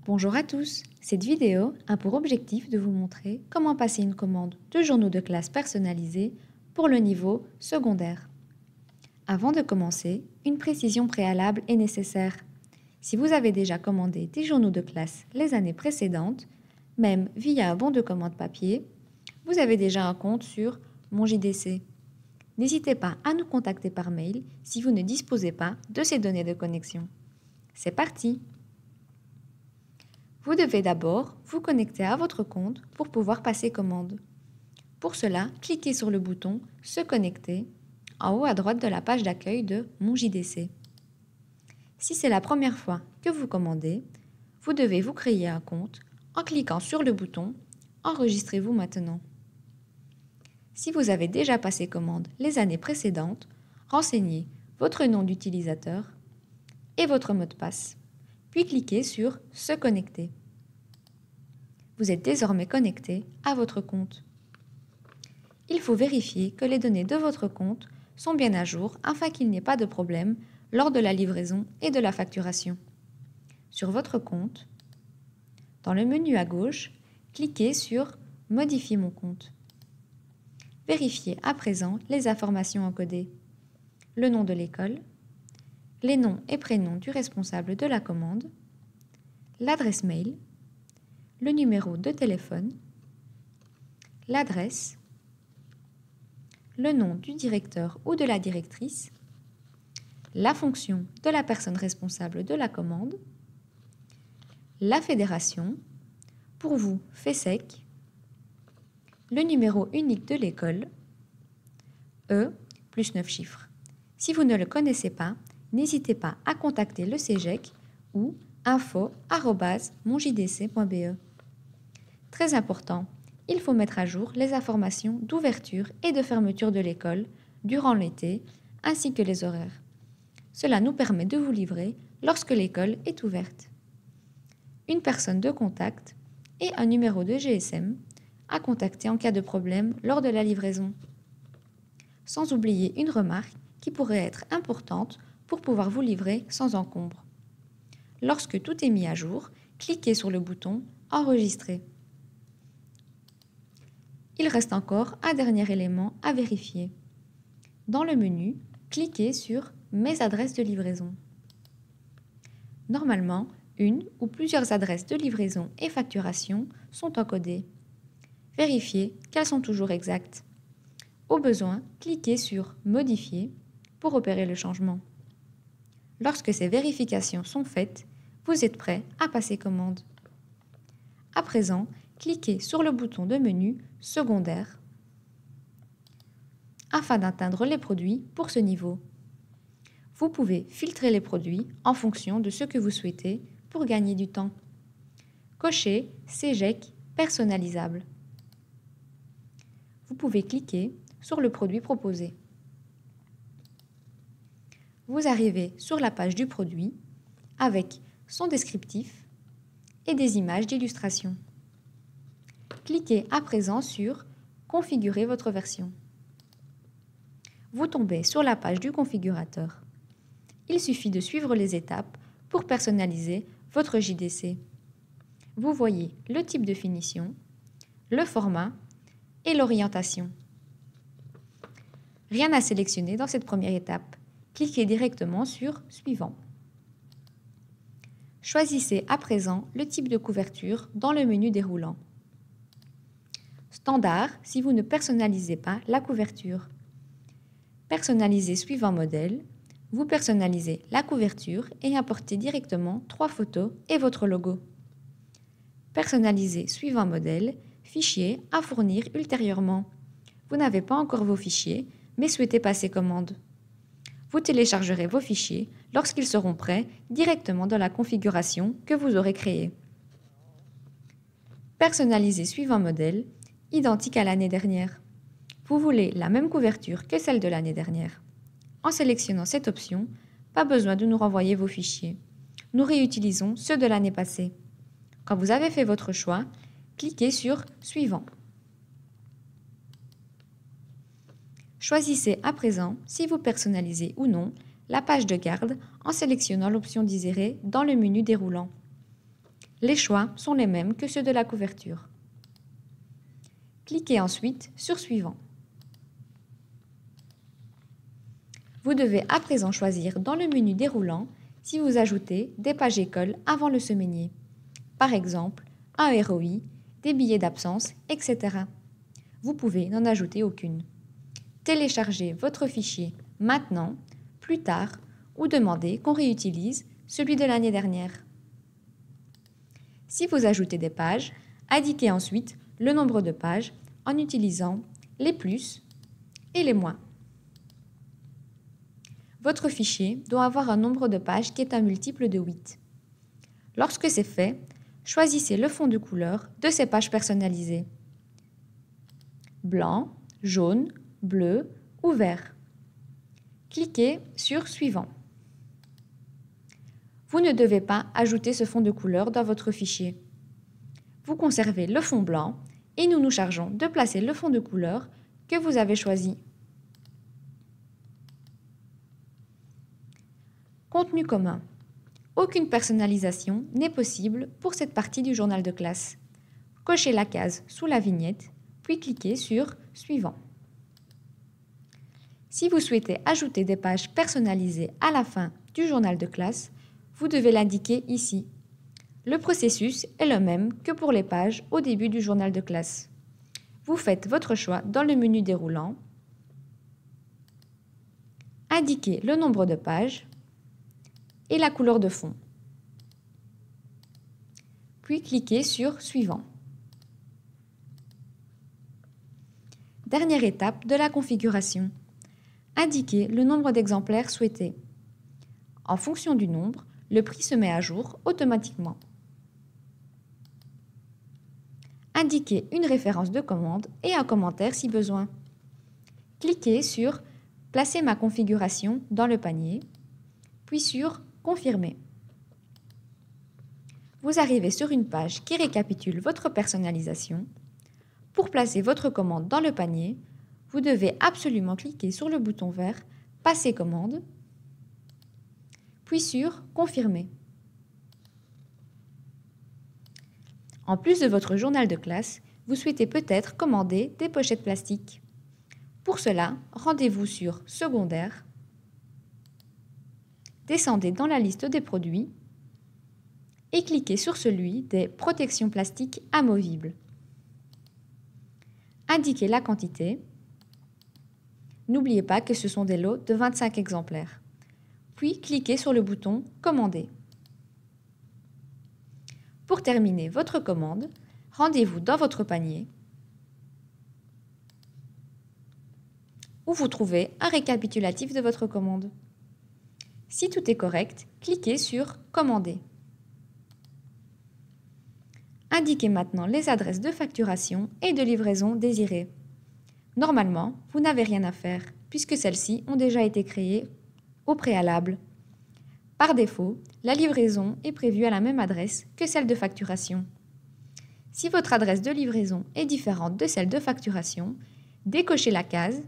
Bonjour à tous, cette vidéo a pour objectif de vous montrer comment passer une commande de journaux de classe personnalisés pour le niveau secondaire. Avant de commencer, une précision préalable est nécessaire. Si vous avez déjà commandé des journaux de classe les années précédentes, même via un bon de commande papier, vous avez déjà un compte sur MonJDC. N'hésitez pas à nous contacter par mail si vous ne disposez pas de ces données de connexion. C'est parti! Vous devez d'abord vous connecter à votre compte pour pouvoir passer commande. Pour cela, cliquez sur le bouton « Se connecter » en haut à droite de la page d'accueil de MonJDC. Si c'est la première fois que vous commandez, vous devez vous créer un compte en cliquant sur le bouton « Enregistrez-vous maintenant ». Si vous avez déjà passé commande les années précédentes, renseignez votre nom d'utilisateur et votre mot de passe, puis cliquez sur « Se connecter ». Vous êtes désormais connecté à votre compte. Il faut vérifier que les données de votre compte sont bien à jour afin qu'il n'y ait pas de problème lors de la livraison et de la facturation. Sur votre compte, dans le menu à gauche, cliquez sur « Modifier mon compte ». Vérifiez à présent les informations encodées, le nom de l'école, les noms et prénoms du responsable de la commande, l'adresse mail, le numéro de téléphone, l'adresse, le nom du directeur ou de la directrice, la fonction de la personne responsable de la commande, la fédération, pour vous FESSEC, le numéro unique de l'école, E plus 9 chiffres. Si vous ne le connaissez pas, n'hésitez pas à contacter le CEGEC ou info@monjdc.be. Très important, il faut mettre à jour les informations d'ouverture et de fermeture de l'école durant l'été, ainsi que les horaires. Cela nous permet de vous livrer lorsque l'école est ouverte. Une personne de contact et un numéro de GSM à contacter en cas de problème lors de la livraison. Sans oublier une remarque qui pourrait être importante pour pouvoir vous livrer sans encombre. Lorsque tout est mis à jour, cliquez sur le bouton « Enregistrer ». Il reste encore un dernier élément à vérifier. Dans le menu, cliquez sur « Mes adresses de livraison ». Normalement, une ou plusieurs adresses de livraison et facturation sont encodées. Vérifiez qu'elles sont toujours exactes. Au besoin, cliquez sur « Modifier » pour opérer le changement. Lorsque ces vérifications sont faites, vous êtes prêt à passer commande. À présent, cliquez sur le bouton de menu « Secondaire » afin d'atteindre les produits pour ce niveau. Vous pouvez filtrer les produits en fonction de ce que vous souhaitez pour gagner du temps. Cochez « CEGEC personnalisable ». Vous pouvez cliquer sur le produit proposé. Vous arrivez sur la page du produit avec son descriptif et des images d'illustration. Cliquez à présent sur « Configurer votre version ». Vous tombez sur la page du configurateur. Il suffit de suivre les étapes pour personnaliser votre JDC. Vous voyez le type de finition, le format et l'orientation. Rien à sélectionner dans cette première étape. Cliquez directement sur « Suivant ». Choisissez à présent le type de couverture dans le menu déroulant. Standard si vous ne personnalisez pas la couverture. Personnalisez suivant modèle. Vous personnalisez la couverture et importez directement 3 photos et votre logo. Personnalisez suivant modèle, fichier à fournir ultérieurement. Vous n'avez pas encore vos fichiers, mais souhaitez passer commande. Vous téléchargerez vos fichiers lorsqu'ils seront prêts directement dans la configuration que vous aurez créée. Personnalisez suivant modèle, identique à l'année dernière. Vous voulez la même couverture que celle de l'année dernière. En sélectionnant cette option, pas besoin de nous renvoyer vos fichiers. Nous réutilisons ceux de l'année passée. Quand vous avez fait votre choix, cliquez sur « Suivant ». Choisissez à présent si vous personnalisez ou non la page de garde en sélectionnant l'option désirée dans le menu déroulant. Les choix sont les mêmes que ceux de la couverture. Cliquez ensuite sur Suivant. Vous devez à présent choisir dans le menu déroulant si vous ajoutez des pages écoles avant le semainier. Par exemple, un ROI, des billets d'absence, etc. Vous pouvez n'en ajouter aucune. Téléchargez votre fichier maintenant, plus tard, ou demandez qu'on réutilise celui de l'année dernière. Si vous ajoutez des pages, indiquez ensuite le nombre de pages en utilisant les plus et les moins. Votre fichier doit avoir un nombre de pages qui est un multiple de 8. Lorsque c'est fait, choisissez le fond de couleur de ces pages personnalisées. Blanc, jaune, bleu ou vert. Cliquez sur Suivant. Vous ne devez pas ajouter ce fond de couleur dans votre fichier. Vous conservez le fond blanc et nous nous chargeons de placer le fond de couleur que vous avez choisi. Contenu commun. Aucune personnalisation n'est possible pour cette partie du journal de classe. Cochez la case sous la vignette, puis cliquez sur Suivant. Si vous souhaitez ajouter des pages personnalisées à la fin du journal de classe, vous devez l'indiquer ici. Le processus est le même que pour les pages au début du journal de classe. Vous faites votre choix dans le menu déroulant, indiquez le nombre de pages et la couleur de fond. Puis cliquez sur Suivant. Dernière étape de la configuration. Indiquez le nombre d'exemplaires souhaités. En fonction du nombre, le prix se met à jour automatiquement. Indiquez une référence de commande et un commentaire si besoin. Cliquez sur Placer ma configuration dans le panier, puis sur Confirmer. Vous arrivez sur une page qui récapitule votre personnalisation. Pour placer votre commande dans le panier, vous devez absolument cliquer sur le bouton vert Passer commande, puis sur Confirmer. En plus de votre journal de classe, vous souhaitez peut-être commander des pochettes plastiques. Pour cela, rendez-vous sur Secondaire, descendez dans la liste des produits et cliquez sur celui des protections plastiques amovibles. Indiquez la quantité. N'oubliez pas que ce sont des lots de 25 exemplaires. Puis cliquez sur le bouton Commander. Pour terminer votre commande, rendez-vous dans votre panier où vous trouvez un récapitulatif de votre commande. Si tout est correct, cliquez sur Commander. Indiquez maintenant les adresses de facturation et de livraison désirées. Normalement, vous n'avez rien à faire puisque celles-ci ont déjà été créées au préalable. Par défaut, la livraison est prévue à la même adresse que celle de facturation. Si votre adresse de livraison est différente de celle de facturation, décochez la case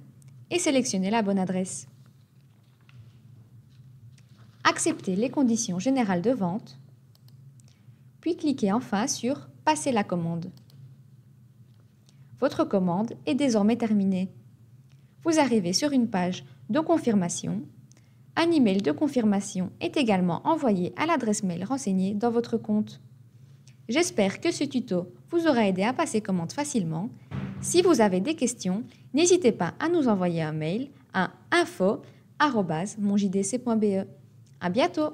et sélectionnez la bonne adresse. Acceptez les conditions générales de vente, puis cliquez enfin sur « Passer la commande ». Votre commande est désormais terminée. Vous arrivez sur une page de confirmation. Un email de confirmation est également envoyé à l'adresse mail renseignée dans votre compte. J'espère que ce tuto vous aura aidé à passer commande facilement. Si vous avez des questions, n'hésitez pas à nous envoyer un mail à info@monjdc.be. À bientôt!